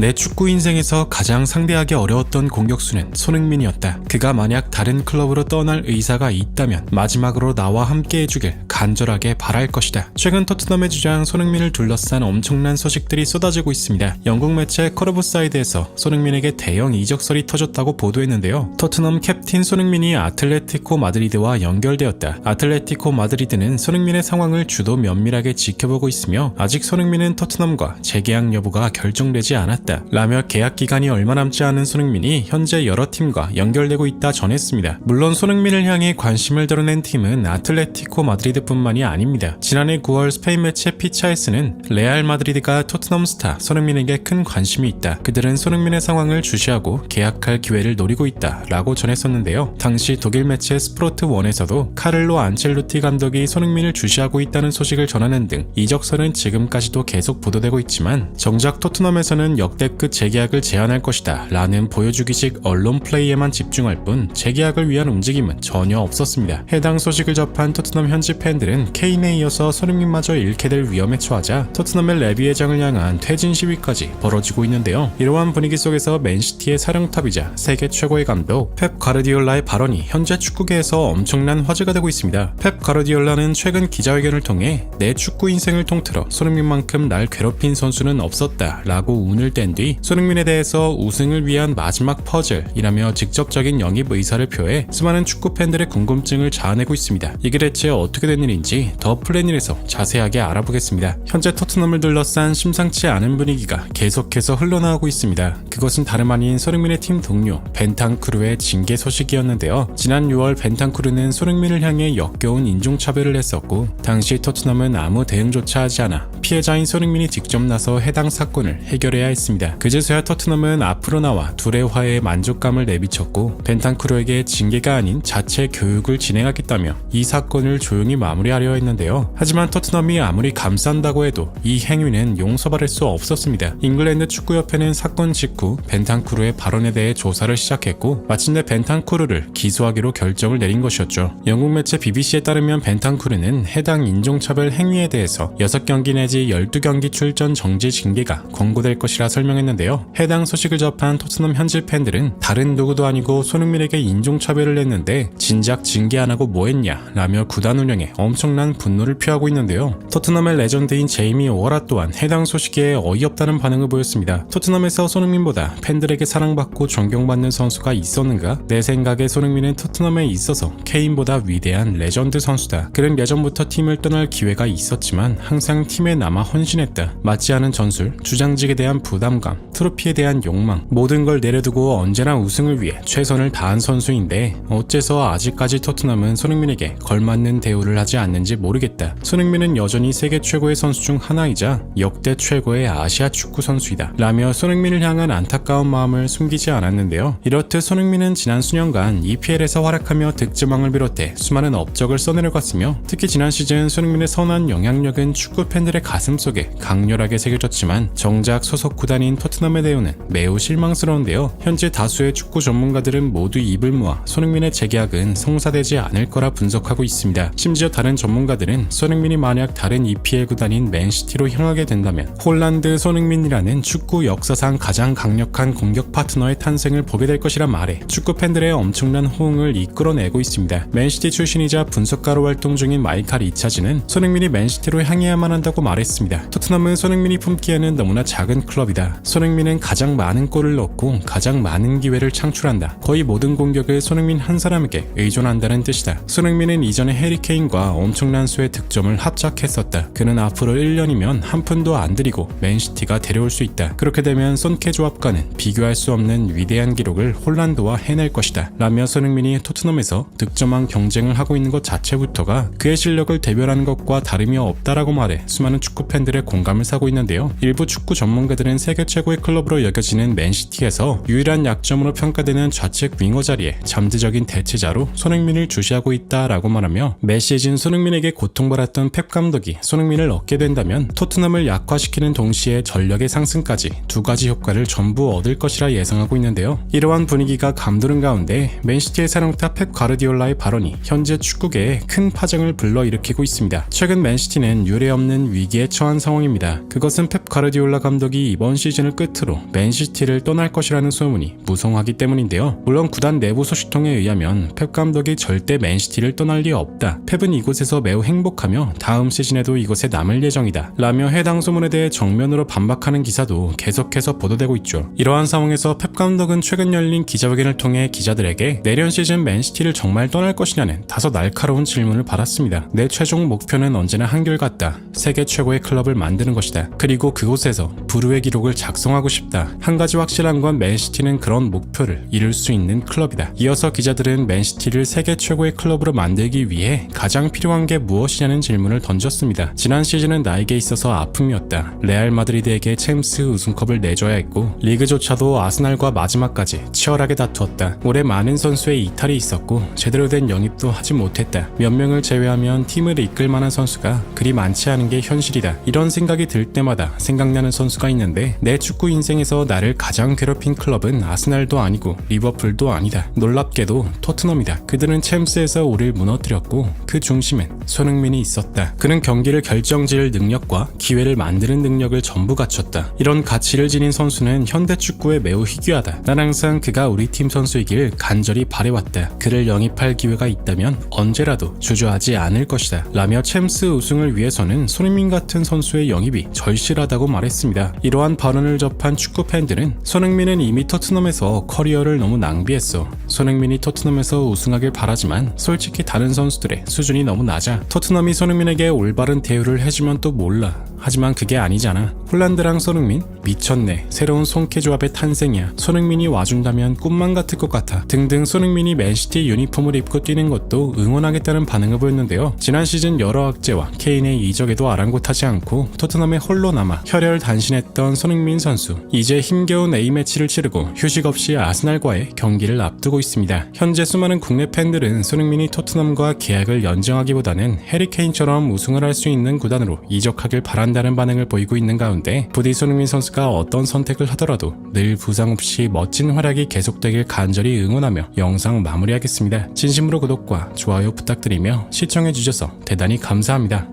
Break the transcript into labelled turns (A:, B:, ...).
A: 내 축구 인생에서 가장 상대하기 어려웠던 공격수는 손흥민이었다. 그가 만약 다른 클럽으로 떠날 의사가 있다면 마지막으로 나와 함께 해주길 간절하게 바랄 것이다. 최근 토트넘의 주장 손흥민을 둘러싼 엄청난 소식들이 쏟아지고 있습니다. 영국 매체 커르브사이드에서 손흥민에게 대형 이적설이 터졌다고 보도했는데요. 토트넘 캡틴 손흥민이 아틀레티코 마드리드와 연결되었다. 아틀레티코 마드리드는 손흥민의 상황을 주도 면밀하게 지켜보고 있으며 아직 손흥민은 토트넘과 재계약 여부가 결정되지 않았다. 라며 계약 기간이 얼마 남지 않은 손흥민이 현재 여러 팀과 연결되고 있다 전했습니다. 물론 손흥민을 향해 관심을 드러낸 팀은 아틀레티코 마드리드뿐만이 아닙니다. 지난해 9월 스페인 매체 피차에스는 레알 마드리드가 토트넘 스타 손흥민에게 큰 관심이 있다. 그들은 손흥민의 상황을 주시하고 계약할 기회를 노리고 있다 라고 전했었는데요. 당시 독일 매체 스프로트1에서도 카를로 안첼로티 감독이 손흥민을 주시하고 있다는 소식을 전하는 등 이적설은 지금까지도 계속 보도되고 있지만 정작 토트넘에서는 역대급 재계약을 제안할 것이다 라는 보여주기식 언론 플레이에만 집중할 뿐 재계약을 위한 움직임은 전혀 없었습니다. 해당 소식을 접한 토트넘 현지 팬들은 케인에 이어서 손흥민마저 잃게 될 위험에 처하자 토트넘의 레비 회장을 향한 퇴진 시위까지 벌어지고 있는데요. 이러한 분위기 속에서 맨시티의 사령탑이자 세계 최고의 감독 펩 가르디올라의 발언이 현재 축구계에서 엄청난 화제가 되고 있습니다. 펩 가르디올라는 최근 기자회견을 통해 내 축구 인생을 통틀어 손흥민만큼 날 괴롭힌 선수는 없었다 라고 운을 뗀 뒤 손흥민에 대해서 우승을 위한 마지막 퍼즐이라며 직접적인 영입 의사를 표해 수많은 축구 팬들의 궁금증을 자아내고 있습니다. 이게 대체 어떻게 된 일인지 더 플래닛에서 자세하게 알아보겠습니다. 현재 토트넘을 둘러싼 심상치 않은 분위기가 계속해서 흘러나오고 있습니다. 그것은 다름 아닌 손흥민의 팀 동료 벤탄쿠르의 징계 소식이었는데요. 지난 6월 벤탄쿠르는 손흥민을 향해 역겨운 인종차별을 했었고 당시 토트넘은 아무 대응조차 하지 않아 피해자인 손흥민이 직접 나서 해당 사건을 해결해야 했습니다. 그제서야 토트넘은 앞으로 나와 둘의 화해에 만족감을 내비쳤고 벤탄쿠르에게 징계가 아닌 자체 교육을 진행하겠다며 이 사건을 조용히 마무리하려 했는데요. 하지만 토트넘이 아무리 감싼다고 해도 이 행위는 용서받을 수 없었습니다. 잉글랜드 축구협회는 사건 직후 벤탄쿠르의 발언에 대해 조사를 시작했고 마침내 벤탄쿠르를 기소하기로 결정을 내린 것이었죠. 영국 매체 BBC에 따르면 벤탄쿠르는 해당 인종차별 행위에 대해서 6경기 내지 12경기 출전 정지 징계가 권고될 것이라 설명했는데요. 해당 소식을 접한 토트넘 현지 팬들은 다른 누구도 아니고 손흥민에게 인종차별을 했는데 진작 징계 안 하고 뭐했냐 라며 구단 운영에 엄청난 분노를 표하고 있는데요. 토트넘의 레전드인 제이미 오어라 또한 해당 소식에 어이없다는 반응을 보였습니다. 토트넘에서 손흥민보다 팬들에게 사랑받고 존경받는 선수가 있었는가? 내 생각에 손흥민은 토트넘에 있어서 케인보다 위대한 레전드 선수다. 그는 예전부터 팀을 떠날 기회가 있었지만 항상 팀에 남아 헌신했다. 맞지 않은 전술, 주장직에 대한 부담감, 트로피에 대한 욕망, 모든 걸 내려두고 언제나 우승을 위해 최선을 다한 선수인데 어째서 아직까지 토트넘은 손흥민에게 걸맞는 대우를 하지 않는지 모르겠다. 손흥민은 여전히 세계 최고의 선수 중 하나이자 역대 최고의 아시아 축구 선수이다 라며 손흥민을 향한 안타까운 마음을 숨기지 않았는데요. 이렇듯 손흥민은 지난 수년간 EPL에서 활약하며 득점왕을 비롯해 수많은 업적을 써내려갔으며 특히 지난 시즌 손흥민의 선한 영향력은 축구 팬들의 가슴 속에 강렬하게 새겨졌지만 정작 소속 구단인 토트넘의 대우는 매우 실망스러운데요. 현재 다수의 축구 전문가들은 모두 입을 모아 손흥민의 재계약은 성사되지 않을 거라 분석하고 있습니다. 심지어 다른 전문가들은 손흥민이 만약 다른 EPL 구단인 맨시티로 향하게 된다면 홀란드 손흥민이라는 축구 역사상 가장 강력한 공격 파트너의 탄생을 보게 될 것이라 말해 축구 팬들의 엄청난 호응을 이끌어내고 있습니다. 맨시티 출신이자 분석가로 활동 중인 마이칼 이차지는 손흥민이 맨시티로 향해야만 한다고 말했습니다. 토트넘은 손흥민이 품기에는 너무나 작은 클럽이다. 손흥민은 가장 많은 골을 넣고 가장 많은 기회를 창출한다. 거의 모든 공격을 손흥민 한 사람에게 의존한다는 뜻이다. 손흥민은 이전에 해리케인과 엄청난 수의 득점을 합작했었다. 그는 앞으로 1년이면 한 푼도 안 들이고 맨시티가 데려올 수 있다. 그렇게 되면 손케 조합과는 비교할 수 없는 위대한 기록을 홀란드와 해낼 것이다. 라며 손흥민이 토트넘에서 득점왕 경쟁을 하고 있는 것 자체부터가 그의 실력을 대변하는 것과 다름이 없다라고 말해 수많은 축구 팬들의 공감을 사고 있는데요. 일부 축구 전문가들은 세계 최고의 클럽으로 여겨지는 맨시티에서 유일한 약점으로 평가되는 좌측 윙어 자리에 잠재적인 대체자로 손흥민을 주시하고 있다라고 말하며 매 시즌 손흥민에게 고통받았던 펩 감독이 손흥민을 얻게 된다면 토트넘을 약화시키는 동시에 전력의 상승까지 두 가지 효과를 전부 얻을 것이라 예상하고 있는데요. 이러한 분위기가 감도는 가운데 맨시티의 사령탑 펩 가르디올라의 발언이 현재 축구계에 큰 파장을 불러일으키고 있습니다. 최근 맨시티는 유례없는 위기에 처한 상황입니다. 그것은 펩 가르디올라 감독이 이번 시즌 시즌을 끝으로 맨시티를 떠날 것이라는 소문이 무성하기 때문인데요. 물론 구단 내부 소식통에 의하면 펩 감독이 절대 맨시티를 떠날 리 없다. 펩은 이곳에서 매우 행복하며 다음 시즌에도 이곳에 남을 예정이다. 라며 해당 소문에 대해 정면으로 반박하는 기사도 계속해서 보도되고 있죠. 이러한 상황에서 펩 감독은 최근 열린 기자회견을 통해 기자들에게 내년 시즌 맨시티를 정말 떠날 것이냐는 다소 날카로운 질문을 받았습니다. 내 최종 목표는 언제나 한결같다. 세계 최고의 클럽을 만드는 것이다. 그리고 그곳에서 불후의 기록을 작성하고 싶다. 한 가지 확실한 건 맨시티는 그런 목표를 이룰 수 있는 클럽이다. 이어서 기자들은 맨시티를 세계 최고의 클럽으로 만들기 위해 가장 필요한 게 무엇이냐는 질문을 던졌습니다. 지난 시즌은 나에게 있어서 아픔이었다. 레알 마드리드에게 챔스 우승컵을 내줘야 했고 리그조차도 아스날과 마지막까지 치열하게 다투었다. 올해 많은 선수의 이탈이 있었고 제대로 된 영입도 하지 못했다. 몇 명을 제외하면 팀을 이끌 만한 선수가 그리 많지 않은 게 현실이다. 이런 생각이 들 때마다 생각나는 선수가 있는데 내 축구 인생에서 나를 가장 괴롭힌 클럽은 아스날도 아니고 리버풀도 아니다. 놀랍게도 토트넘이다. 그들은 챔스에서 우리를 무너뜨렸고 그 중심엔 손흥민이 있었다. 그는 경기를 결정지을 능력과 기회를 만드는 능력을 전부 갖췄다. 이런 가치를 지닌 선수는 현대 축구에 매우 희귀하다. 난 항상 그가 우리 팀 선수이길 간절히 바래왔다. 그를 영입할 기회가 있다면 언제라도 주저하지 않을 것이다. 라며 챔스 우승을 위해서는 손흥민 같은 선수의 영입이 절실하다고 말했습니다. 이러한 발언을 접한 축구 팬들은 손흥민은 이미 토트넘에서 커리어를 너무 낭비했어. 손흥민이 토트넘에서 우승하길 바라지만 솔직히 다른 선수들의 수준이 너무 낮아. 토트넘이 손흥민에게 올바른 대우를 해주면 또 몰라. 하지만 그게 아니잖아. 홀란드랑 손흥민? 미쳤네. 새로운 손케 조합의 탄생이야. 손흥민이 와준다면 꿈만 같을 것 같아. 등등. 손흥민이 맨시티 유니폼을 입고 뛰는 것도 응원하겠다는 반응을 보였는데요. 지난 시즌 여러 악재와 케인의 이적에도 아랑곳하지 않고 토트넘에 홀로 남아 혈혈단신했던 손흥민 선수. 이제 힘겨운 A매치를 치르고 휴식 없이 아스날과의 경기를 앞두고 있습니다. 현재 수많은 국내 팬들은 손흥민이 토트넘과 계약을 연장하기보다는 해리 케인처럼 우승을 할 수 있는 구단으로 이적하길 바란다는 반응을 보이고 있는 가운데 부디 손흥민 선수가 어떤 선택을 하더라도 늘 부상 없이 멋진 활약이 계속되길 간절히 응원하며 영상 마무리하겠습니다. 진심으로 구독과 좋아요 부탁드리며 시청해주셔서 대단히 감사합니다.